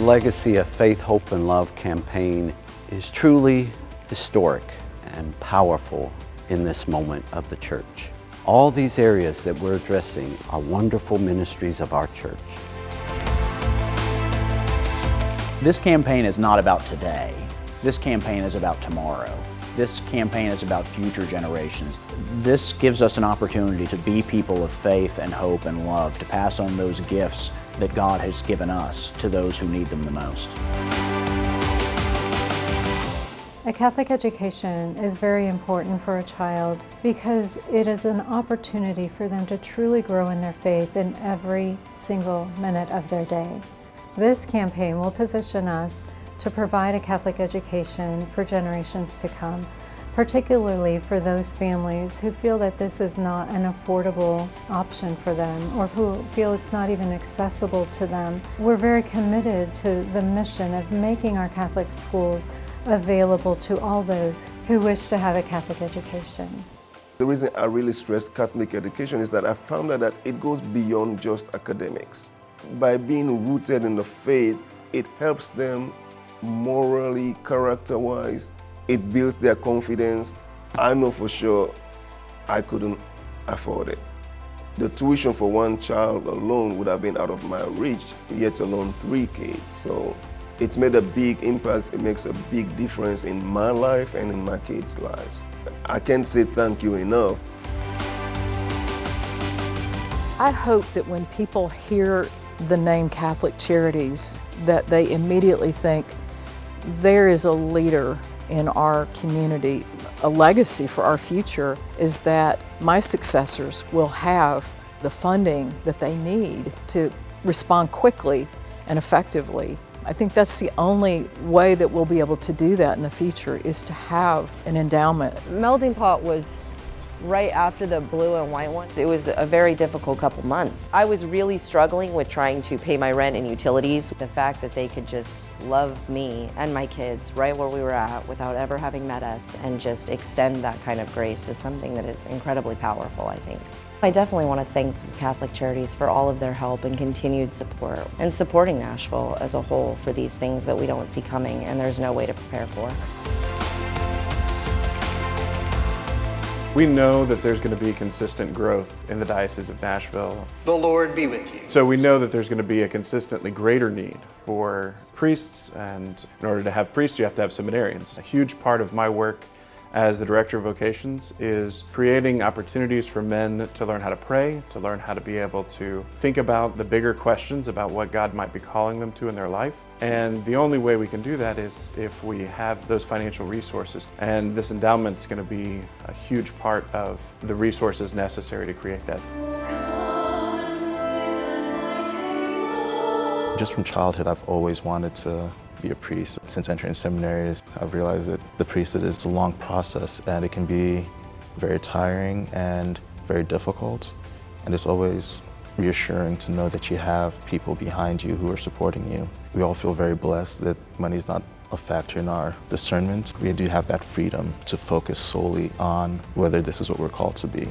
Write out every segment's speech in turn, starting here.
Legacy of Faith, Hope, and Love campaign is truly historic and powerful in this moment of the church. All these areas that we're addressing are wonderful ministries of our church. This campaign is not about today. This campaign is about tomorrow. This campaign is about future generations. This gives us an opportunity to be people of faith and hope and love, to pass on those gifts that God has given us to those who need them the most. A Catholic education is very important for a child because it is an opportunity for them to truly grow in their faith in every single minute of their day. This campaign will position us to provide a Catholic education for generations to come, particularly for those families who feel that this is not an affordable option for them or who feel it's not even accessible to them. We're very committed to the mission of making our Catholic schools available to all those who wish to have a Catholic education. The reason I really stress Catholic education is that I found out that it goes beyond just academics. By being rooted in the faith, it helps them morally, character-wise. It builds their confidence. I know for sure I couldn't afford it. The tuition for one child alone would have been out of my reach, yet alone 3 kids. So it's made a big impact. It makes a big difference in my life and in my kids' lives. I can't say thank you enough. I hope that when people hear the name Catholic Charities, that they immediately think there is a leader in our community. A legacy for our future is that my successors will have the funding that they need to respond quickly and effectively. I think that's the only way that we'll be able to do that in the future, is to have an endowment. Melting pot was right after the blue and white one. It was a very difficult couple months. I was really struggling with trying to pay my rent and utilities. The fact that they could just love me and my kids right where we were at without ever having met us and just extend that kind of grace is something that is incredibly powerful, I think. I definitely want to thank Catholic Charities for all of their help and continued support and supporting Nashville as a whole for these things that we don't see coming and there's no way to prepare for. We know that there's going to be consistent growth in the Diocese of Nashville. The Lord be with you. So we know that there's going to be a consistently greater need for priests, and in order to have priests, you have to have seminarians. A huge part of my work as the Director of Vocations is creating opportunities for men to learn how to pray, to learn how to be able to think about the bigger questions about what God might be calling them to in their life. And the only way we can do that is if we have those financial resources. And this endowment is going to be a huge part of the resources necessary to create that. Just from childhood, I've always wanted to be a priest. Since entering seminary, I've realized that the priesthood is a long process and it can be very tiring and very difficult. And it's always reassuring to know that you have people behind you who are supporting you. We all feel very blessed that money is not a factor in our discernment. We do have that freedom to focus solely on whether this is what we're called to be.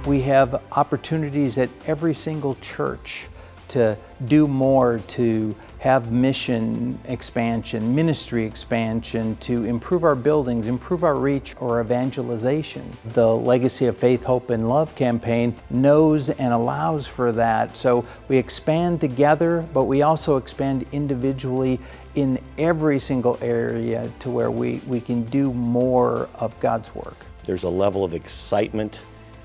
We have opportunities at every single church to do more, to have mission expansion, ministry expansion, to improve our buildings, improve our reach, or evangelization. The Legacy of Faith, Hope, and Love campaign knows and allows for that. So we expand together, but we also expand individually in every single area to where we can do more of God's work. There's a level of excitement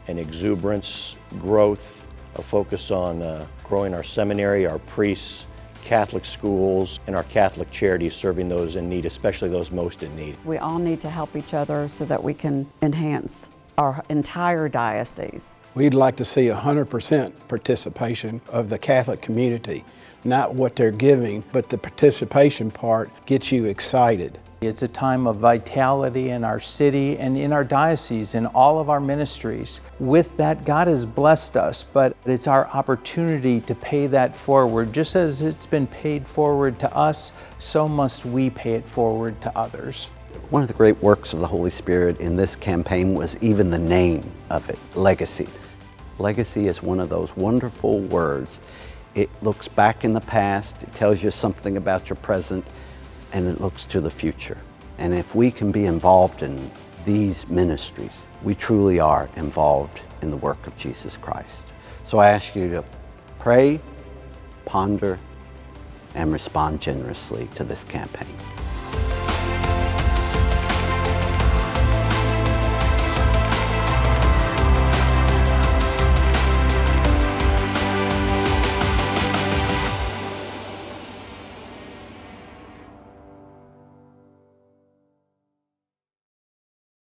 and exuberance, growth, a focus on growing our seminary, our priests, Catholic schools, and our Catholic charities serving those in need, especially those most in need. We all need to help each other so that we can enhance our entire diocese. We'd like to see 100% participation of the Catholic community, not what they're giving, but the participation part gets you excited. It's a time of vitality in our city and in our diocese, in all of our ministries. With that, God has blessed us, but it's our opportunity to pay that forward. Just as it's been paid forward to us, so must we pay it forward to others. One of the great works of the Holy Spirit in this campaign was even the name of it, Legacy. Legacy is one of those wonderful words. It looks back in the past, it tells you something about your present, and it looks to the future. And if we can be involved in these ministries, we truly are involved in the work of Jesus Christ. So I ask you to pray, ponder, and respond generously to this campaign.